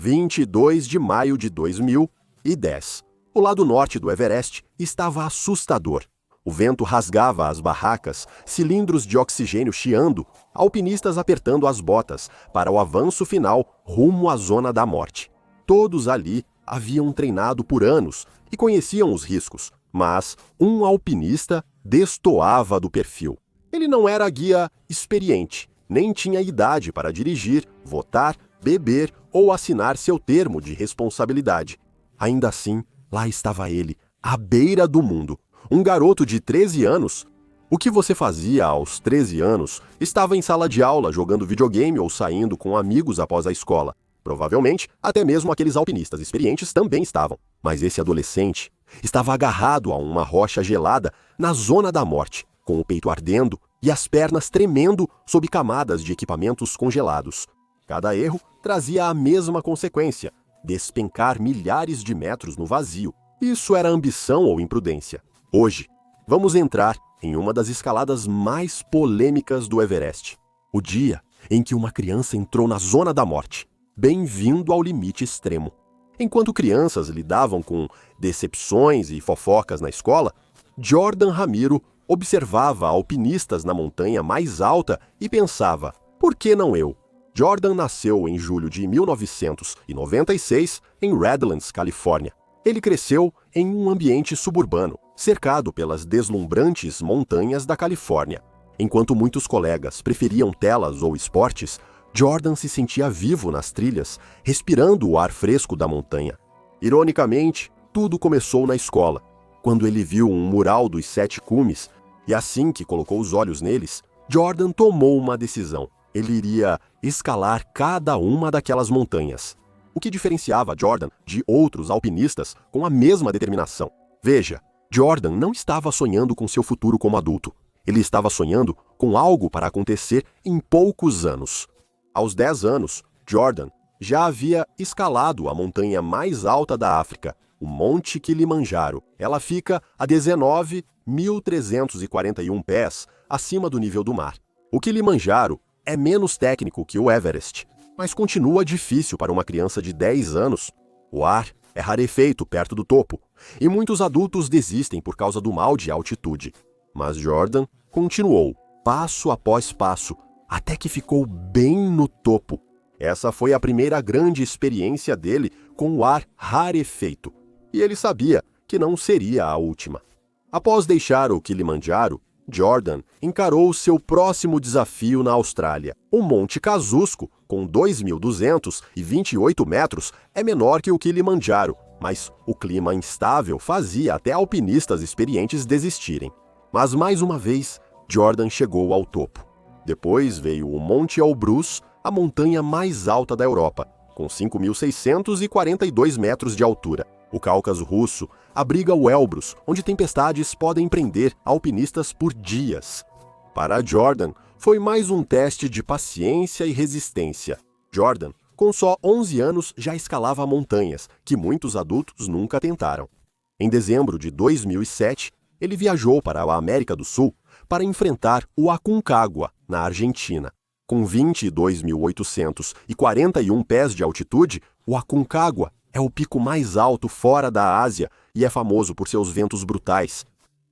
22 de maio de 2010. O lado norte do Everest estava assustador. O vento rasgava as barracas, cilindros de oxigênio chiando, alpinistas apertando as botas para o avanço final rumo à zona da morte. Todos ali haviam treinado por anos e conheciam os riscos, mas um alpinista destoava do perfil. Ele não era guia experiente, nem tinha idade para dirigir, votar, beber ou assinar seu termo de responsabilidade. Ainda assim, lá estava ele, à beira do mundo. Um garoto de 13 anos. O que você fazia aos 13 anos? Estava em sala de aula jogando videogame ou saindo com amigos após a escola. Provavelmente, até mesmo aqueles alpinistas experientes também estavam. Mas esse adolescente estava agarrado a uma rocha gelada na zona da morte, com o peito ardendo e as pernas tremendo sob camadas de equipamentos congelados. Cada erro trazia a mesma consequência: despencar milhares de metros no vazio. Isso era ambição ou imprudência? Hoje, vamos entrar em uma das escaladas mais polêmicas do Everest. O dia em que uma criança entrou na zona da morte. Bem-vindo ao limite extremo. Enquanto crianças lidavam com decepções e fofocas na escola, Jordan Ramiro observava alpinistas na montanha mais alta e pensava: por que não eu? Jordan nasceu em julho de 1996 em Redlands, Califórnia. Ele cresceu em um ambiente suburbano, cercado pelas deslumbrantes montanhas da Califórnia. Enquanto muitos colegas preferiam telas ou esportes, Jordan se sentia vivo nas trilhas, respirando o ar fresco da montanha. Ironicamente, tudo começou na escola, quando ele viu um mural dos 7 cumes, e assim que colocou os olhos neles, Jordan tomou uma decisão. Ele iria escalar cada uma daquelas montanhas. O que diferenciava Jordan de outros alpinistas com a mesma determinação? Veja, Jordan não estava sonhando com seu futuro como adulto. Ele estava sonhando com algo para acontecer em poucos anos. Aos 10 anos, Jordan já havia escalado a montanha mais alta da África, o Monte Kilimanjaro. Ela fica a 19.341 pés acima do nível do mar. O Kilimanjaro é menos técnico que o Everest, mas continua difícil para uma criança de 10 anos. O ar é rarefeito perto do topo, e muitos adultos desistem por causa do mal de altitude. Mas Jordan continuou, passo após passo, até que ficou bem no topo. Essa foi a primeira grande experiência dele com o ar rarefeito, e ele sabia que não seria a última. Após deixar o Kilimanjaro, Jordan encarou seu próximo desafio na Austrália. O Monte Kosciuszko, com 2.228 metros, é menor que o Kilimanjaro, mas o clima instável fazia até alpinistas experientes desistirem. Mas mais uma vez, Jordan chegou ao topo. Depois veio o Monte Elbrus, a montanha mais alta da Europa, com 5.642 metros de altura. O Cáucaso russo abriga o Elbrus, onde tempestades podem prender alpinistas por dias. Para Jordan, foi mais um teste de paciência e resistência. Jordan, com só 11 anos, já escalava montanhas que muitos adultos nunca tentaram. Em dezembro de 2007, ele viajou para a América do Sul para enfrentar o Aconcagua, na Argentina. Com 22.841 pés de altitude, o Aconcagua é o pico mais alto fora da Ásia e é famoso por seus ventos brutais.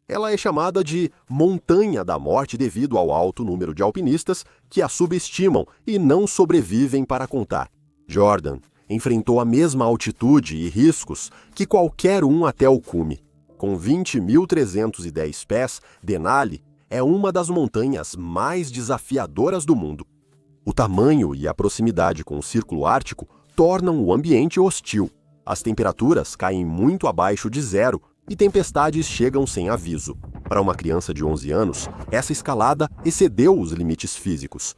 Ela é chamada de Montanha da Morte devido ao alto número de alpinistas que a subestimam e não sobrevivem para contar. Jordan enfrentou a mesma altitude e riscos que qualquer um até o cume. Com 20.310 pés, Denali é uma das montanhas mais desafiadoras do mundo. O tamanho e a proximidade com o Círculo Ártico tornam o ambiente hostil. As temperaturas caem muito abaixo de zero e tempestades chegam sem aviso. Para uma criança de 11 anos, essa escalada excedeu os limites físicos.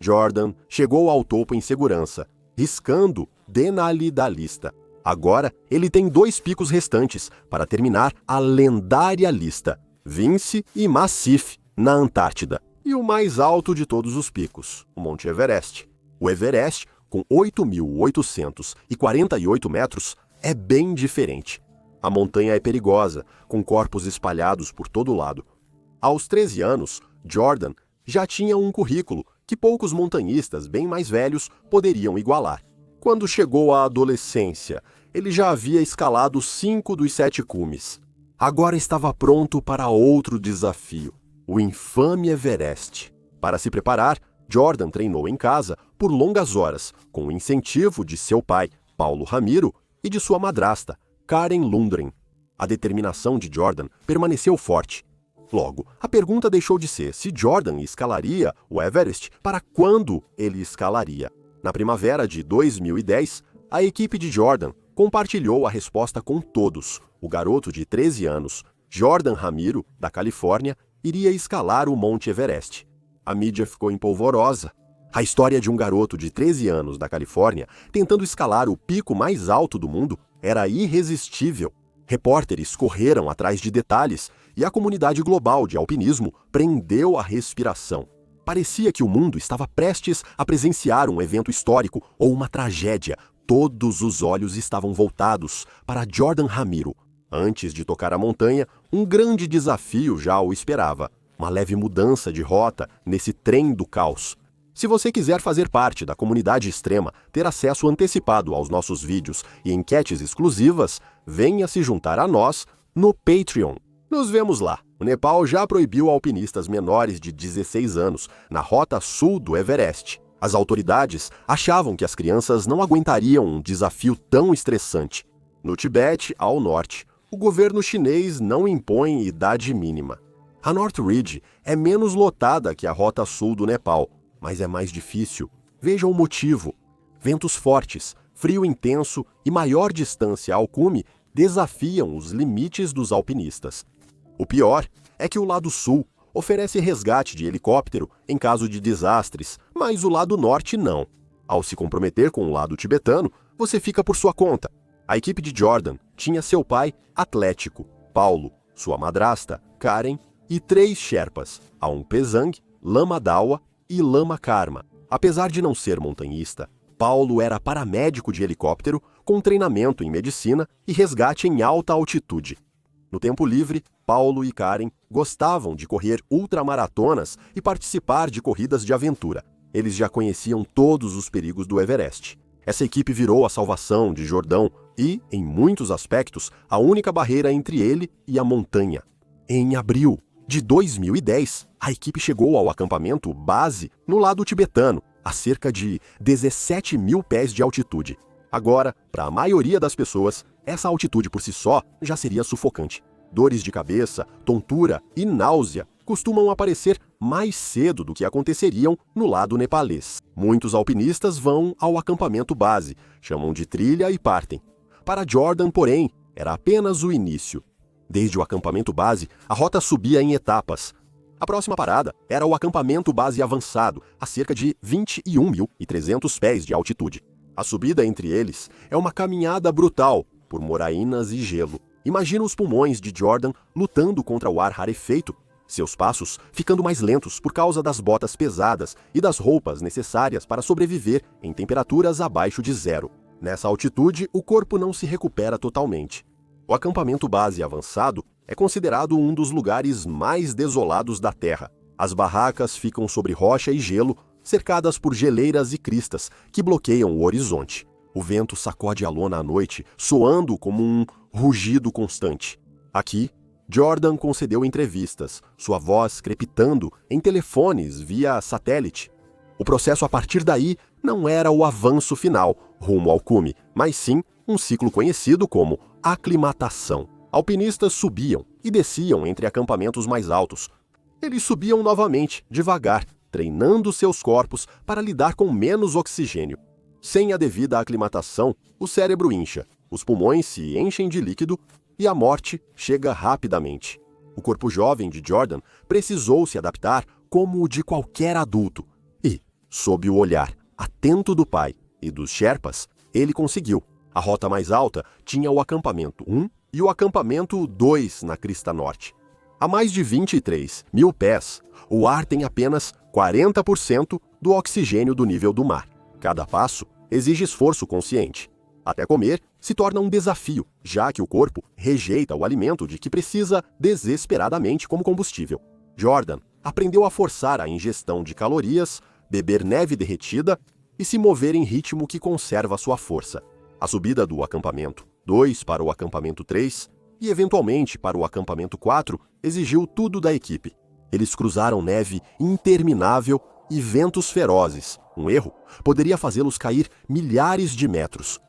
Jordan chegou ao topo em segurança, riscando Denali da lista. Agora, ele tem 2 picos restantes para terminar a lendária lista: Vince e Massif, na Antártida. E o mais alto de todos os picos, o Monte Everest. O Everest, com 8.848 metros, é bem diferente. A montanha é perigosa, com corpos espalhados por todo lado. Aos 13 anos, Jordan já tinha um currículo que poucos montanhistas bem mais velhos poderiam igualar. Quando chegou à adolescência, ele já havia escalado 5 dos 7 cumes. Agora estava pronto para outro desafio, o infame Everest. Para se preparar, Jordan treinou em casa por longas horas, com o incentivo de seu pai, Paulo Ramiro, e de sua madrasta, Karen Lundgren. A determinação de Jordan permaneceu forte. Logo, a pergunta deixou de ser se Jordan escalaria o Everest para quando ele escalaria. Na primavera de 2010, a equipe de Jordan compartilhou a resposta com todos. O garoto de 13 anos, Jordan Ramiro, da Califórnia, iria escalar o Monte Everest. A mídia ficou empolvorosa. A história de um garoto de 13 anos da Califórnia tentando escalar o pico mais alto do mundo era irresistível. Repórteres correram atrás de detalhes e a comunidade global de alpinismo prendeu a respiração. Parecia que o mundo estava prestes a presenciar um evento histórico ou uma tragédia. Todos os olhos estavam voltados para Jordan Ramiro. Antes de tocar a montanha, um grande desafio já o esperava. Uma leve mudança de rota nesse trem do caos. Se você quiser fazer parte da comunidade extrema, ter acesso antecipado aos nossos vídeos e enquetes exclusivas, venha se juntar a nós no Patreon. Nos vemos lá. O Nepal já proibiu alpinistas menores de 16 anos na rota sul do Everest. As autoridades achavam que as crianças não aguentariam um desafio tão estressante. No Tibete, ao norte, o governo chinês não impõe idade mínima. A North Ridge é menos lotada que a rota sul do Nepal, mas é mais difícil. Veja o motivo. Ventos fortes, frio intenso e maior distância ao cume desafiam os limites dos alpinistas. O pior é que o lado sul oferece resgate de helicóptero em caso de desastres, mas o lado norte não. Ao se comprometer com o lado tibetano, você fica por sua conta. A equipe de Jordan tinha seu pai atlético, Paulo, sua madrasta, Karen, e 3 Sherpas, Aum Pesang, Lama Dawa e Lama Karma. Apesar de não ser montanhista, Paulo era paramédico de helicóptero com treinamento em medicina e resgate em alta altitude. No tempo livre, Paulo e Karen gostavam de correr ultramaratonas e participar de corridas de aventura. Eles já conheciam todos os perigos do Everest. Essa equipe virou a salvação de Jordão e, em muitos aspectos, a única barreira entre ele e a montanha. Em abril de 2010, a equipe chegou ao acampamento base no lado tibetano, a cerca de 17 mil pés de altitude. Agora, para a maioria das pessoas, essa altitude por si só já seria sufocante. Dores de cabeça, tontura e náusea costumam aparecer mais cedo do que aconteceriam no lado nepalês. Muitos alpinistas vão ao acampamento base, chamam de trilha e partem. Para Jordan, porém, era apenas o início. Desde o acampamento base, a rota subia em etapas. A próxima parada era o acampamento base avançado, a cerca de 21.300 pés de altitude. A subida entre eles é uma caminhada brutal por moraínas e gelo. Imagina os pulmões de Jordan lutando contra o ar rarefeito, seus passos ficando mais lentos por causa das botas pesadas e das roupas necessárias para sobreviver em temperaturas abaixo de 0. Nessa altitude, o corpo não se recupera totalmente. O acampamento base avançado é considerado um dos lugares mais desolados da Terra. As barracas ficam sobre rocha e gelo, cercadas por geleiras e cristas que bloqueiam o horizonte. O vento sacode a lona à noite, soando como um rugido constante. Aqui, Jordan concedeu entrevistas, sua voz crepitando em telefones via satélite. O processo a partir daí não era o avanço final, rumo ao cume, mas sim um ciclo conhecido como aclimatação. Alpinistas subiam e desciam entre acampamentos mais altos. Eles subiam novamente, devagar, treinando seus corpos para lidar com menos oxigênio. Sem a devida aclimatação, o cérebro incha, os pulmões se enchem de líquido e a morte chega rapidamente. O corpo jovem de Jordan precisou se adaptar como o de qualquer adulto. E, sob o olhar atento do pai e dos Sherpas, ele conseguiu. A rota mais alta tinha o acampamento 1 e o acampamento 2 na crista norte. A mais de 23 mil pés, o ar tem apenas 40% do oxigênio do nível do mar. Cada passo exige esforço consciente. Até comer se torna um desafio, já que o corpo rejeita o alimento de que precisa desesperadamente como combustível. Jordan aprendeu a forçar a ingestão de calorias, beber neve derretida e se mover em ritmo que conserva sua força. A subida do acampamento 2 para o acampamento 3 e, eventualmente, para o acampamento 4 exigiu tudo da equipe. Eles cruzaram neve interminável e ventos ferozes. Um erro poderia fazê-los cair milhares de metros.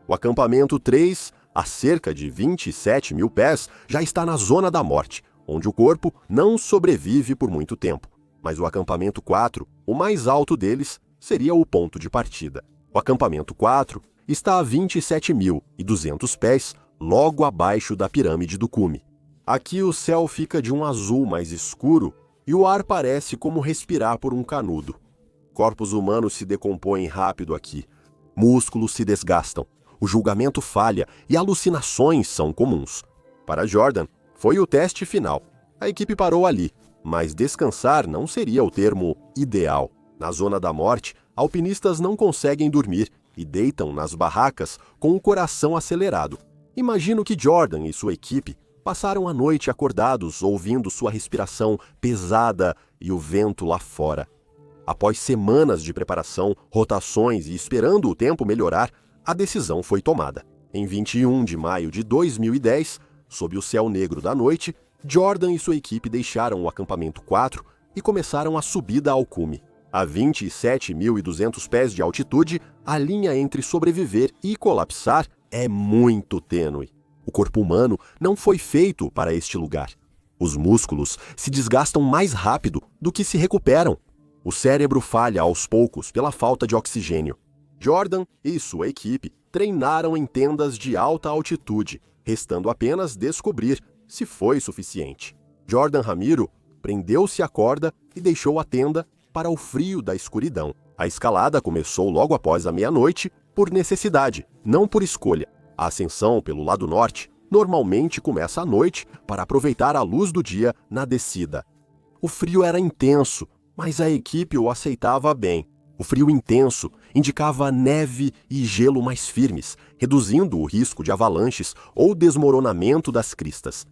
O acampamento 3, a cerca de 27 mil pés, já está na zona da morte, onde o corpo não sobrevive por muito tempo. Mas o acampamento 4, o mais alto deles, seria o ponto de partida. O acampamento 4 está a 27.200 pés, logo abaixo da pirâmide do cume. Aqui o céu fica de um azul mais escuro e o ar parece como respirar por um canudo. Corpos humanos se decompõem rápido aqui. Músculos se desgastam. O julgamento falha e alucinações são comuns. Para Jordan, foi o teste final. A equipe parou ali, mas descansar não seria o termo ideal. Na zona da morte, alpinistas não conseguem dormir e deitam nas barracas com o coração acelerado. Imagino que Jordan e sua equipe passaram a noite acordados, ouvindo sua respiração pesada e o vento lá fora. Após semanas de preparação, rotações e esperando o tempo melhorar, a decisão foi tomada. Em 21 de maio de 2010, sob o céu negro da noite, Jordan e sua equipe deixaram o acampamento 4 e começaram a subida ao cume. A 27.200 pés de altitude, a linha entre sobreviver e colapsar é muito tênue. O corpo humano não foi feito para este lugar. Os músculos se desgastam mais rápido do que se recuperam. O cérebro falha aos poucos pela falta de oxigênio. Jordan e sua equipe treinaram em tendas de alta altitude, restando apenas descobrir se foi suficiente. Jordan Ramiro prendeu-se à corda e deixou a tenda para o frio da escuridão. A escalada começou logo após a meia-noite por necessidade, não por escolha. A ascensão pelo lado norte normalmente começa à noite para aproveitar a luz do dia na descida. O frio era intenso, mas a equipe o aceitava bem. O frio intenso indicava neve e gelo mais firmes, reduzindo o risco de avalanches ou desmoronamento das cristas.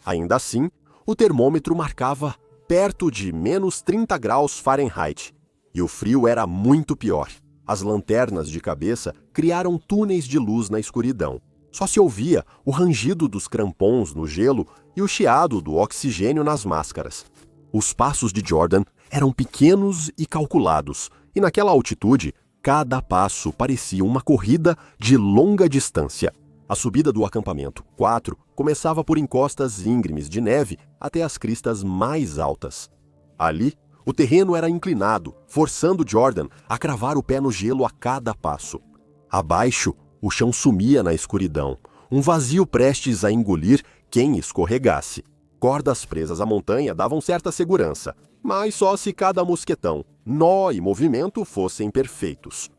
Ainda assim, o termômetro marcava perto de menos 30 graus Fahrenheit. E o frio era muito pior. As lanternas de cabeça criaram túneis de luz na escuridão. Só se ouvia o rangido dos crampons no gelo e o chiado do oxigênio nas máscaras. Os passos de Jordan eram pequenos e calculados, e naquela altitude, cada passo parecia uma corrida de longa distância. A subida do acampamento 4 começava por encostas íngremes de neve até as cristas mais altas. Ali, o terreno era inclinado, forçando Jordan a cravar o pé no gelo a cada passo. Abaixo, o chão sumia na escuridão, um vazio prestes a engolir quem escorregasse. Cordas presas à montanha davam certa segurança, mas só se cada mosquetão, nó e movimento fossem perfeitos.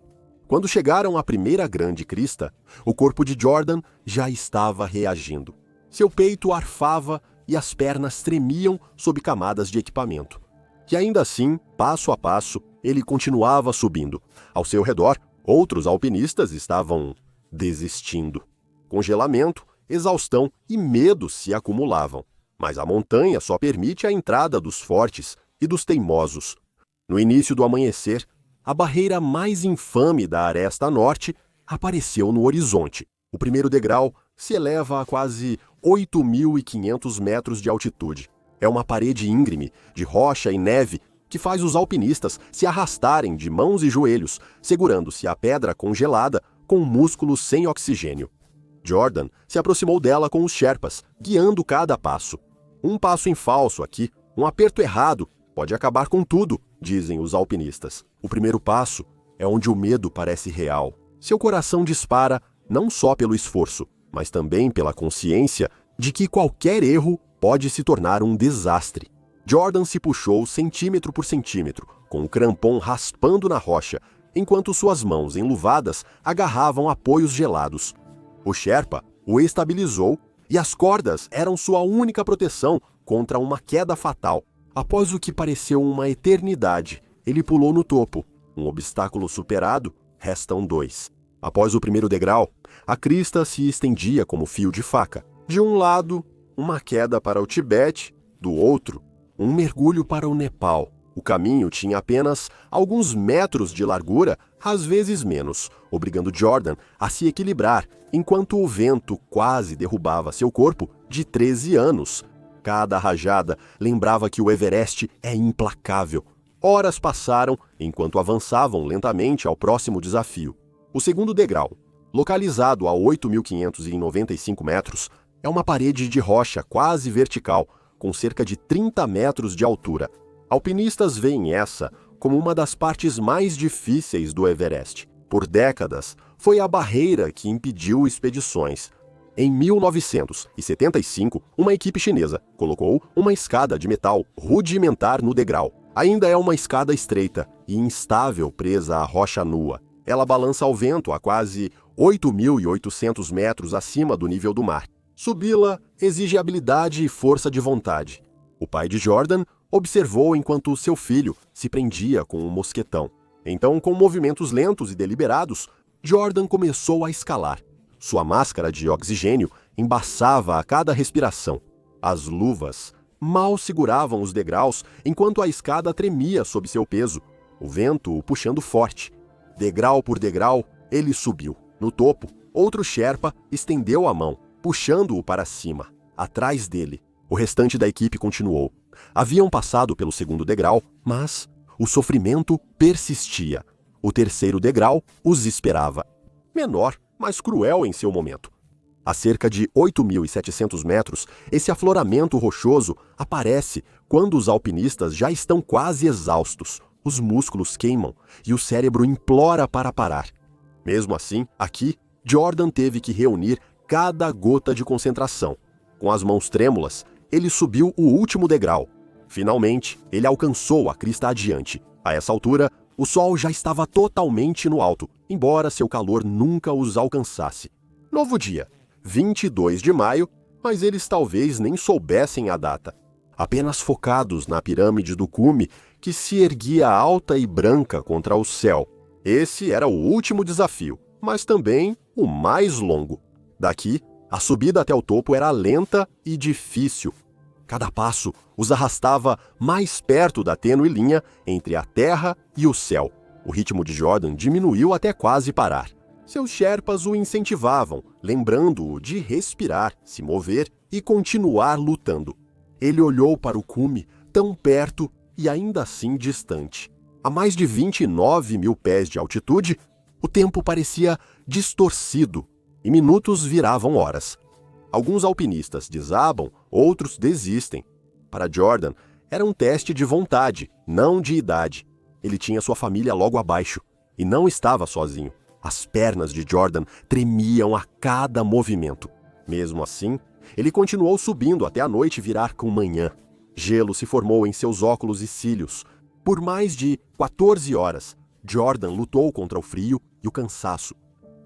Quando chegaram à primeira grande crista, o corpo de Jordan já estava reagindo. Seu peito arfava e as pernas tremiam sob camadas de equipamento. E ainda assim, passo a passo, ele continuava subindo. Ao seu redor, outros alpinistas estavam desistindo. Congelamento, exaustão e medo se acumulavam. Mas a montanha só permite a entrada dos fortes e dos teimosos. No início do amanhecer, a barreira mais infame da Aresta Norte apareceu no horizonte. O primeiro degrau se eleva a quase 8.500 metros de altitude. É uma parede íngreme, de rocha e neve, que faz os alpinistas se arrastarem de mãos e joelhos, segurando-se a pedra congelada com músculos sem oxigênio. Jordan se aproximou dela com os Sherpas, guiando cada passo. Um passo em falso aqui, um aperto errado, pode acabar com tudo, dizem os alpinistas. O primeiro passo é onde o medo parece real. Seu coração dispara não só pelo esforço, mas também pela consciência de que qualquer erro pode se tornar um desastre. Jordan se puxou centímetro por centímetro, com o crampon raspando na rocha, enquanto suas mãos enluvadas agarravam apoios gelados. O Sherpa o estabilizou e as cordas eram sua única proteção contra uma queda fatal. Após o que pareceu uma eternidade, ele pulou no topo. Um obstáculo superado, restam 2. Após o primeiro degrau, a crista se estendia como fio de faca. De um lado, uma queda para o Tibete, do outro, um mergulho para o Nepal. O caminho tinha apenas alguns metros de largura, às vezes menos, obrigando Jordan a se equilibrar, enquanto o vento quase derrubava seu corpo de 13 anos. Cada rajada lembrava que o Everest é implacável. Horas passaram enquanto avançavam lentamente ao próximo desafio. O segundo degrau, localizado a 8.595 metros, é uma parede de rocha quase vertical, com cerca de 30 metros de altura. Alpinistas veem essa como uma das partes mais difíceis do Everest. Por décadas, foi a barreira que impediu expedições. Em 1975, uma equipe chinesa colocou uma escada de metal rudimentar no degrau. Ainda é uma escada estreita e instável presa à rocha nua. Ela balança ao vento a quase 8.800 metros acima do nível do mar. Subi-la exige habilidade e força de vontade. O pai de Jordan observou enquanto seu filho se prendia com um mosquetão. Então, com movimentos lentos e deliberados, Jordan começou a escalar. Sua máscara de oxigênio embaçava a cada respiração. As luvas mal seguravam os degraus enquanto a escada tremia sob seu peso, o vento o puxando forte. Degrau por degrau, ele subiu. No topo, outro Sherpa estendeu a mão, puxando-o para cima. Atrás dele, o restante da equipe continuou. Haviam passado pelo segundo degrau, mas o sofrimento persistia. O terceiro degrau os esperava. Menor, mas cruel em seu momento. A cerca de 8.700 metros, esse afloramento rochoso aparece quando os alpinistas já estão quase exaustos. Os músculos queimam e o cérebro implora para parar. Mesmo assim, aqui, Jordan teve que reunir cada gota de concentração. Com as mãos trêmulas, ele subiu o último degrau. Finalmente, ele alcançou a crista adiante. A essa altura, o sol já estava totalmente no alto, embora seu calor nunca os alcançasse. Novo dia, 22 de maio, mas eles talvez nem soubessem a data. Apenas focados na pirâmide do cume, que se erguia alta e branca contra o céu. Esse era o último desafio, mas também o mais longo. Daqui, a subida até o topo era lenta e difícil. Cada passo os arrastava mais perto da tênue linha entre a terra e o céu. O ritmo de Jordan diminuiu até quase parar. Seus Sherpas o incentivavam, lembrando-o de respirar, se mover e continuar lutando. Ele olhou para o cume, tão perto e ainda assim distante. A mais de 29 mil pés de altitude, o tempo parecia distorcido e minutos viravam horas. Alguns alpinistas desabam, outros desistem. Para Jordan, era um teste de vontade, não de idade. Ele tinha sua família logo abaixo e não estava sozinho. As pernas de Jordan tremiam a cada movimento. Mesmo assim, ele continuou subindo até a noite virar com manhã. Gelo se formou em seus óculos e cílios. Por mais de 14 horas, Jordan lutou contra o frio e o cansaço.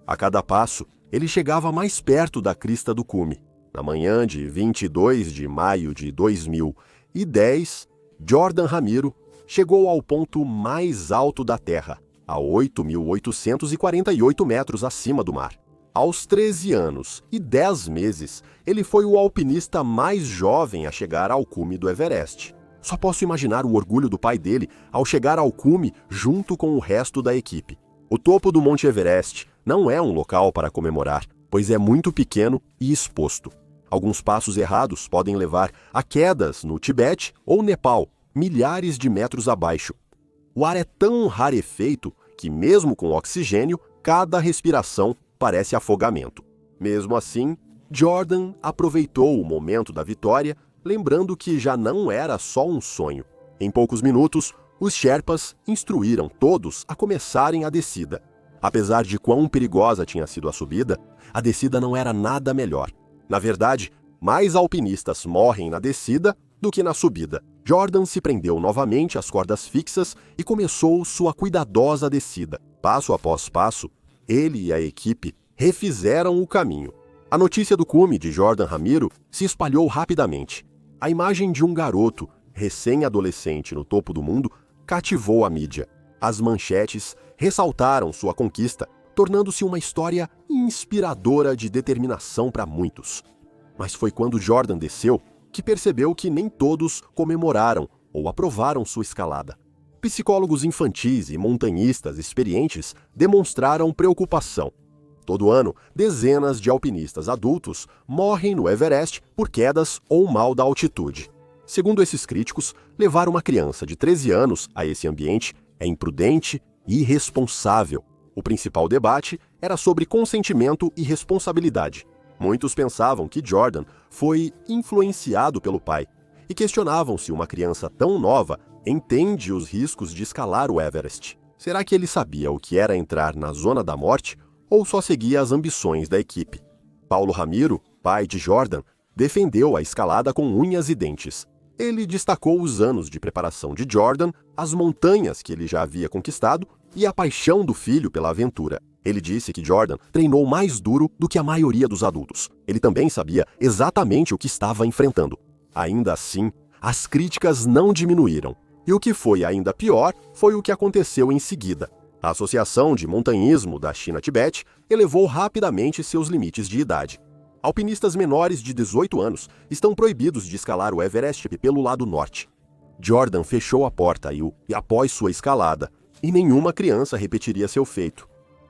A cada passo, ele chegava mais perto da crista do cume. Na manhã de 22 de maio de 2010, Jordan Ramiro chegou ao ponto mais alto da Terra, a 8.848 metros acima do mar. Aos 13 anos e 10 meses, ele foi o alpinista mais jovem a chegar ao cume do Everest. Só posso imaginar o orgulho do pai dele ao chegar ao cume junto com o resto da equipe. O topo do Monte Everest não é um local para comemorar, pois é muito pequeno e exposto. Alguns passos errados podem levar a quedas no Tibete ou Nepal, milhares de metros abaixo. O ar é tão rarefeito que, mesmo com oxigênio, cada respiração parece afogamento. Mesmo assim, Jordan aproveitou o momento da vitória, lembrando que já não era só um sonho. Em poucos minutos, os Sherpas instruíram todos a começarem a descida. Apesar de quão perigosa tinha sido a subida, a descida não era nada melhor. Na verdade, mais alpinistas morrem na descida do que na subida. Jordan se prendeu novamente às cordas fixas e começou sua cuidadosa descida. Passo após passo, ele e a equipe refizeram o caminho. A notícia do cume de Jordan Ramiro se espalhou rapidamente. A imagem de um garoto, recém-adolescente no topo do mundo, cativou a mídia. As manchetes ressaltaram sua conquista, tornando-se uma história inspiradora de determinação para muitos. Mas foi quando Jordan desceu que percebeu que nem todos comemoraram ou aprovaram sua escalada. Psicólogos infantis e montanhistas experientes demonstraram preocupação. Todo ano, dezenas de alpinistas adultos morrem no Everest por quedas ou mal da altitude. Segundo esses críticos, levar uma criança de 13 anos a esse ambiente é imprudente e irresponsável. O principal debate era sobre consentimento e responsabilidade. Muitos pensavam que Jordan foi influenciado pelo pai e questionavam se uma criança tão nova entende os riscos de escalar o Everest. Será que ele sabia o que era entrar na zona da morte ou só seguia as ambições da equipe? Paulo Ramiro, pai de Jordan, defendeu a escalada com unhas e dentes. Ele destacou os anos de preparação de Jordan, as montanhas que ele já havia conquistado e a paixão do filho pela aventura. Ele disse que Jordan treinou mais duro do que a maioria dos adultos. Ele também sabia exatamente o que estava enfrentando. Ainda assim, as críticas não diminuíram. E o que foi ainda pior foi o que aconteceu em seguida. A Associação de Montanhismo da China-Tibete elevou rapidamente seus limites de idade. Alpinistas menores de 18 anos estão proibidos de escalar o Everest pelo lado norte. Jordan fechou a porta e após sua escalada, e nenhuma criança repetiria seu feito.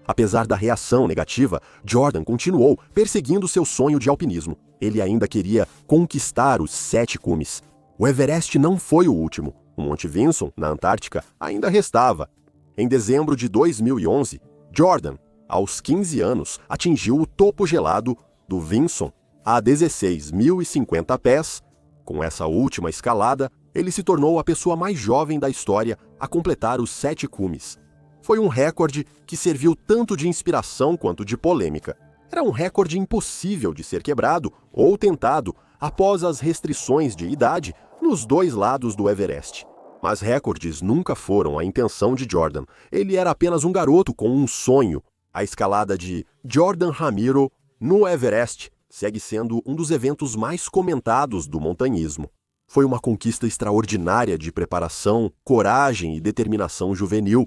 Apesar da reação negativa, Jordan continuou perseguindo seu sonho de alpinismo. Ele ainda queria conquistar os 7 cumes. O Everest não foi o último. O Monte Vinson, na Antártica, ainda restava. Em dezembro de 2011, Jordan, aos 15 anos, atingiu o topo gelado do Vinson a 16.050 pés. Com essa última escalada, ele se tornou a pessoa mais jovem da história a completar os 7 cumes. Foi um recorde que serviu tanto de inspiração quanto de polêmica. Era um recorde impossível de ser quebrado ou tentado após as restrições de idade nos dois lados do Everest. Mas recordes nunca foram a intenção de Jordan. Ele era apenas um garoto com um sonho. A escalada de Jordan Ramiro no Everest segue sendo um dos eventos mais comentados do montanhismo. Foi uma conquista extraordinária de preparação, coragem e determinação juvenil.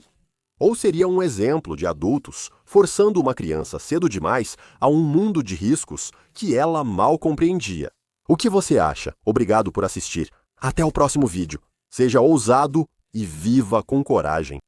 Ou seria um exemplo de adultos forçando uma criança cedo demais a um mundo de riscos que ela mal compreendia. O que você acha? Obrigado por assistir. Até o próximo vídeo. Seja ousado e viva com coragem.